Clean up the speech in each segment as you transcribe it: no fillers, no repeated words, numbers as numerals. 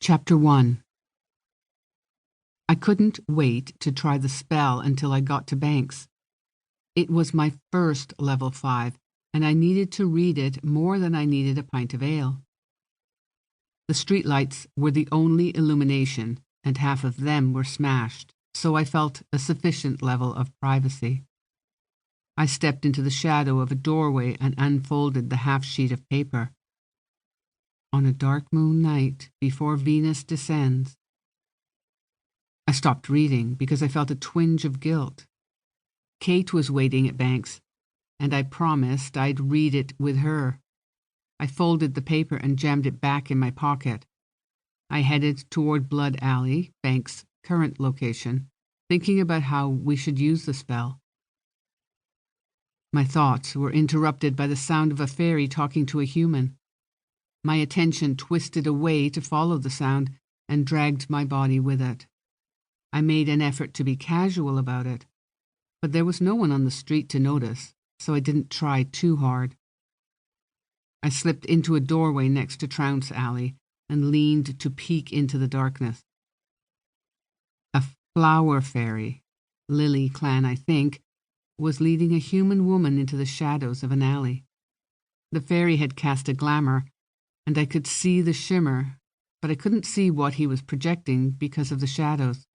Chapter 1. I couldn't wait to try the spell until I got to Banks. It was my first level 5, and I needed to read it more than I needed a pint of ale. The streetlights were the only illumination, and half of them were smashed, so I felt a sufficient level of privacy. I stepped into the shadow of a doorway and unfolded the half-sheet of paper. On a dark moon night before Venus descends. I stopped reading because I felt a twinge of guilt. Kate was waiting at Banks, and I promised I'd read it with her. I folded the paper and jammed it back in my pocket. I headed toward Blood Alley, Banks' current location, thinking about how we should use the spell. My thoughts were interrupted by the sound of a fairy talking to a human. My attention twisted away to follow the sound and dragged my body with it. I made an effort to be casual about it, but there was no one on the street to notice, so I didn't try too hard. I slipped into a doorway next to Trounce Alley and leaned to peek into the darkness. A flower fairy, Lily Clan I think, was leading a human woman into the shadows of an alley. The fairy had cast a glamour, and I could see the shimmer, but I couldn't see what he was projecting because of the shadows.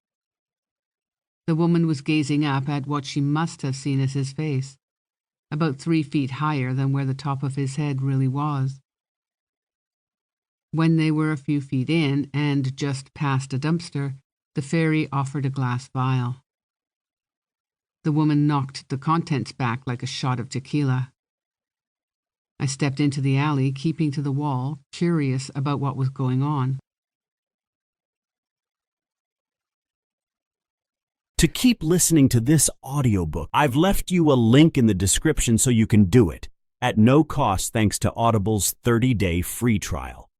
The woman was gazing up at what she must have seen as his face, about 3 feet higher than where the top of his head really was. When they were a few feet in and just past a dumpster, the fairy offered a glass vial. The woman knocked the contents back like a shot of tequila. I stepped into the alley, keeping to the wall, curious about what was going on. To keep listening to this audiobook, I've left you a link in the description so you can do it, at no cost thanks to Audible's 30-day free trial.